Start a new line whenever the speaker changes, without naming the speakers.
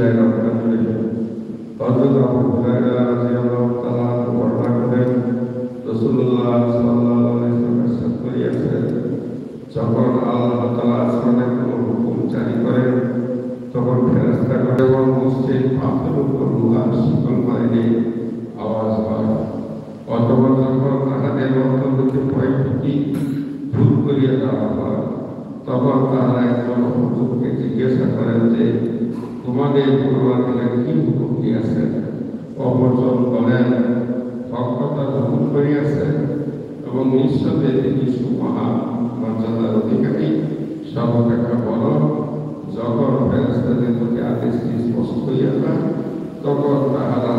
সিলাই রক্ষা করে হযরত আবু হুরায়রা রাদিয়াল্লাহু তাআলা বর্ণনা করেন রাসূলুল্লাহ সাল্লাল্লাহু আলাইহি ওয়াসাল্লাম ইরশাদ করিয়াছেন, যখন আল্লাহ তাআলা আসমানে কোনো হুকুম জারি করেন তখন ফেরেশতাগণ এবং মসজিদ পাথরের উপর লোহার শিকল মারিলে আওয়াজ হয়। অতঃপর যখন তাহাদের অন্তর হইতে ভয়ভীতি দূর করিয়া দেওয়া হয় তখন তাহারা একজন হুজুরকে জিজ্ঞাসা করেন যে, তোমাদের পূর্বাধিকার কি হুকুম দিয়েছেন? অপরজন বলেন, হক কথা গ্রহণ করিয়াছেন এবং নিঃসন্দেহে তিনি সুমহান মর্যাদার অধিকারী, সর্বাপেক্ষা বড়। যখন ফেরেশতাদের প্রতি আদেশটি স্পষ্ট হইয়া যায় তখন তাহারা